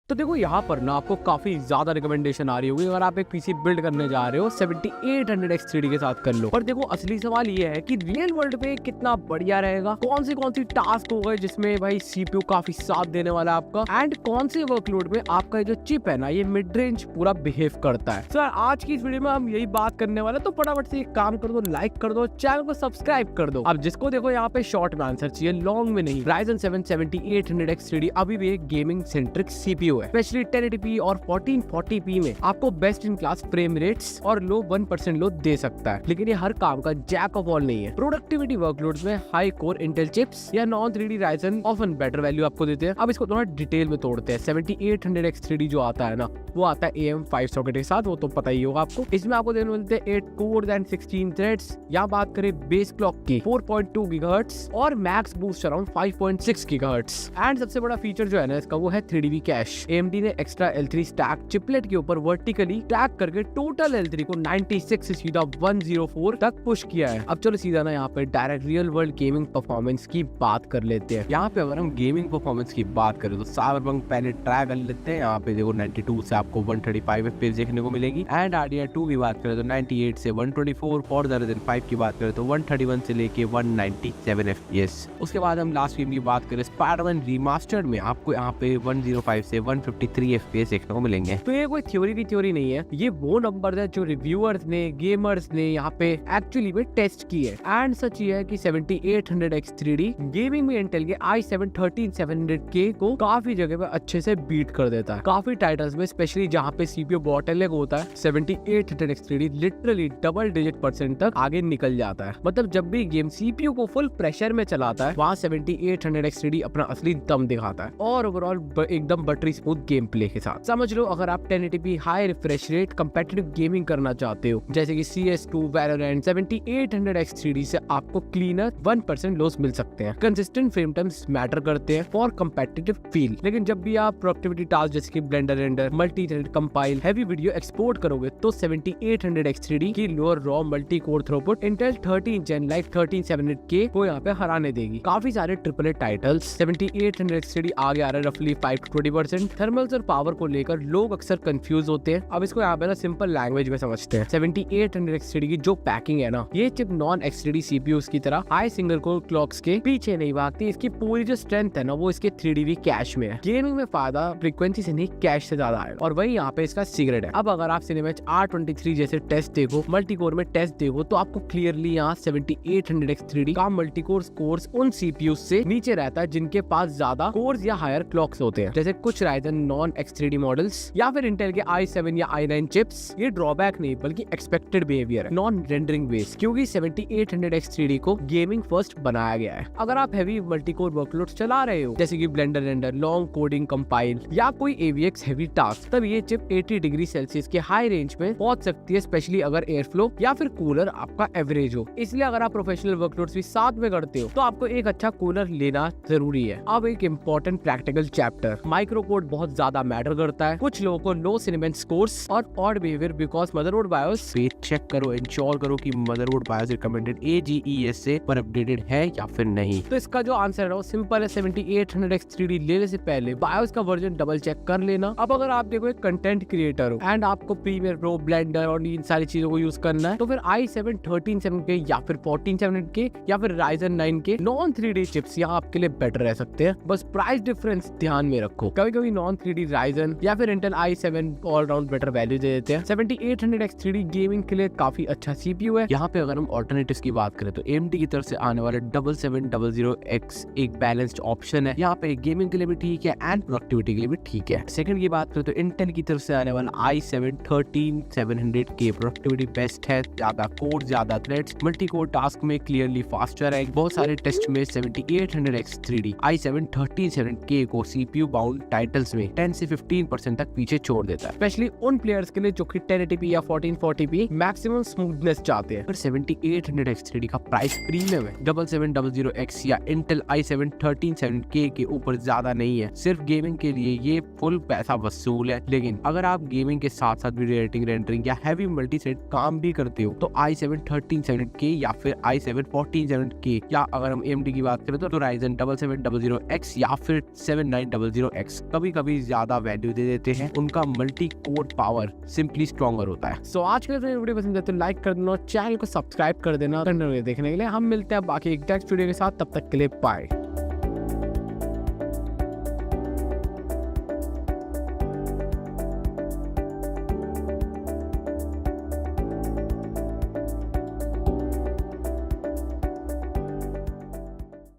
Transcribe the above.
तो देखो यहाँ पर ना आपको काफी ज्यादा रिकमेंडेशन आ रही होगी अगर आप एक पीसी बिल्ड करने जा रहे हो 7800X 3D के साथ कर लो। पर देखो असली सवाल ये है कि रियल वर्ल्ड में कितना बढ़िया रहेगा, कौन सी टास्क हो गए जिसमें भाई सीपीयू काफी साथ देने वाला है आपका, एंड कौन से वर्कलोड में आपका जो चिप है ना ये मिड रेंज पूरा बिहेव करता है। सर आज की इस वीडियो में हम यही बात करने वाले, तो फटाफट से एक काम कर दो, लाइक कर दो, चैनल को सब्सक्राइब कर दो। अब जिसको देखो यहाँ पे शॉर्ट में आंसर चाहिए, लॉन्ग में नहीं। Ryzen 7 7800X 3D अभी भी एक गेमिंग सेंट्रिक सीपीयू है, स्पेशली 1080p और 1440p में आपको best in class frame rates और लो 1% लो दे सकता है। लेकिन ये हर काम का जैक ऑफ ऑल नहीं है। प्रोडक्टिविटी वर्कलोड्स में हाई कोर इंटेल चिप्स या non 3D Ryzen often better value आपको देते हैं। अब इसको थोड़ा डिटेल में तोड़ते हैं। 7800X 3D जो आता है ना वो आता है AM5 सॉकेट के साथ, वो तो पता ही होगा आपको। इसमें आपको देने मिलते हैं 8 कोर एंड 16 थ्रेड्स। यहाँ बात करें बेस क्लॉक की 4.2 GHz और max boost around 5.6 GHz। And सबसे बड़ा फीचर जो है ना इसका वो है 3dB कैश। AMD ने एक्स्ट्रा L3 स्टैक चिपलेट के ऊपर वर्टिकली टैग करके टोटल L3 को 96 से सीधा 104 तक पुश किया है। अब चलो सीधा ना यहाँ पे direct real world gaming performance की बात कर लेते हैं। यहाँ पे अगर हम गेमिंग परफॉर्मेंस की बात करें तो साइबरपंक पहले ट्राई कर लेते हैं। यहाँ पे देखो 92 से आपको 135 FPS देखने को मिलेगी। एंड RDR2 की बात करें तो 98 से 124, Forza Horizon 5 की बात करें तो 131 से लेके 197 FPS। उसके बाद हम लास्ट गेम की बात करें स्पाइडरमैन रीमास्टर्ड में आपको यहाँ पे 105 से 153 FPS देखने को मिलेंगे। तो ये कोई थ्योरी की थ्योरी नहीं है, ये वो नंबर है जो रिव्यूअर्स ने, गेमर्स ने यहाँ पे एक्चुअली में टेस्ट की है। एंड सच ये है कि 7800X 3D गेमिंग में इंटेल के i7 13700K को काफी जगह पे अच्छे से बीट कर देता है। काफी टाइटल्स में स्पेशली जहाँ पे सीपीयू बॉटलनेक होता है 7800X 3D literally double digit % तक आगे निकल जाता है। मतलब जब भी गेम सीपीयू को फुल प्रेशर में चलाता है वहाँ 7800X 3D अपना असली दम दिखाता है और ओवरऑल एकदम बटरी स्मूथ गेम प्ले के साथ। समझ लो अगर आप 1080p high refresh rate competitive gaming करना चाहते हो जैसे कि CS2, Valorant, 7800X 3D से आपको क्लीनर 1% लॉस मिल सकते हैं। कंसिस्टेंट फ्रेम टाइम्स मैटर करते हैं फॉर कंपेटिटिव फील। लेकिन जब भी आप प्रोडक्टिविटी टास्क जैसे कि blender render, multi thread compile, heavy video export करोगे तो 7800X 3D की lower raw multi core throughput Intel 13 Gen like 13700K को यहाँ पे हराने देगी। काफी सारे AAA टाइटल्स 7800X 3D आगे आ रहा है रफली 5 to 20%। थर्मल्स और पावर को लेकर लोग अक्सर कंफ्यूज होते हैं। अब इसको यहाँ पे ना सिंपल लैंग्वेज में समझते हैं। 7800X 3D की जो पैकिंग है ना ये चिप नॉन XTD CPUs की तरह हाई सिंगल कोर क्लॉक्स के पीछे नहीं भागती। इसकी पूरी जो स्ट्रेंथ है ना वो इसके 3dB कैश में है। गेमिंग में फायदा फ्रीक्वेंसी से नहीं कैश से ज्यादा आएगा और वही यहाँ पे इसका सीक्रेट है। अब अगर आप सिनेमैच R23 जैसे टेस्ट देखो, मल्टी कोर में टेस्ट देखो तो आपको क्लियरली यहाँ 7800X 3D का मल्टी कोर स्कोर्स उन CPUs से नीचे रहता है जिनके पास ज्यादा कोर्स या हायर क्लॉक्स होते हैं, जैसे कुछ Ryzen नॉन X3D मॉडल्स या फिर इंटेल के i7 या i9 चिप्स। ये ड्रॉबैक नहीं बल्कि एक्सपेक्टेड बिहेवियर है, नॉन रेंडरिंग बेस्ड, क्योंकि 7800X 3D को गेमिंग फर्स्ट बनाया गया है। अगर आप हैवी मल्टी कोर वर्कलोड चला रहे हो जैसे कि blender render, long coding compile या कोई AVX हेवी टास्क, तब ये चिप 80 डिग्री सेल्सियस के हाई रेंज में पहुंच सकती है, स्पेशली अगर एयर फ्लो या फिर कूलर आपका एवरेज हो। इसलिए अगर आप प्रोफेशनल वर्कलोड्स भी साथ में करते हो तो आपको एक अच्छा कूलर लेना जरूरी है। अब एक important practical chapter, micro code बहुत ज्यादा मैटर करता है। कुछ लोगों को लो सिनेमैच स्कोर्स और odd behaviour because motherboard BIOS check करो, इंश्योर करो कि मदरबोर्ड बायोस रिकमेंडेड AGES से पर अपडेटेड है या फिर नहीं। तो इसका जो आंसर है वो सिंपल है, 7800X 3D लेने से पहले बायोस का वर्जन डबल चेक कर लेना। अब अगर आप देखो एक कंटेंट क्रिएटर हो एंड आपको प्रीमियर प्रो, ब्लेंडर और इन सारी चीजों को यूज करना है तो फिर i7 13700K या फिर 14700K या फिर Ryzen 9 के नॉन 3D चिप्स यहाँ आपके लिए बेटर रह सकते हैं। बस प्राइस डिफरेंस ध्यान में रखो, कभी कभी नॉन 3D Ryzen या फिर Intel i7 all round better value दे देते हैं। 7800X 3D गेमिंग के लिए काफी अच्छा CPU है। यहाँ पे अगर हम ऑल्टरनेटिव्स की बात करें तो AMD की तरफ से आने वाले 7700X एक बैलेंस्ड ऑप्शन है। यहाँ पे गेमिंग के लिए भी ठीक है एंड प्रोडक्टिविटी के लिए भी ठीक है। सेकंड की बात करें तो इंटेल की तरफ से आने वाला i7 13700K प्रोडक्टिविटी बेस्ट है, ज्यादा कोर, ज्यादा थ्रेड्स, मल्टी कोर टास्क में क्लियरली फास्टर है। बहुत सारे टेस्ट में 7800X 3D i7 13700K को CPU बाउंड टाइटल्स में 10 से 15% तक पीछे छोड़ देता है, स्पेशली उन प्लेयर्स के लिए जो कि 1080p या 1440p मैक्सिमम स्मूथनेस चाहते हैं। पर 7800X 3D का प्राइस प्रीमियम है, 7700X या इंटेल i7 13700K के ऊपर ज्यादा नहीं है। सिर्फ गेमिंग के लिए ये फुल पैसा वसूल है। लेकिन अगर आप गेमिंग के साथ साथ वीडियो एडिटिंग, रेंडरिंग या हैवी मल्टी थ्रेड काम भी करते हो तो i7 13700K या फिर i7 14700K या अगर हम AMD की बात करें तो Ryzen 7700X या फिर 7900X कभी कभी ज्यादा वैल्यू दे देते हैं, उनका multi core power simply stronger होता है। सो आज के लिए वीडियो पसंद है तो लाइक कर देना और चैनल को सब्सक्राइब कर देना। देखने के लिए हम मिलते हैं बाकी एक टेक स्टूडियो के साथ, तब तक के लिए बाय।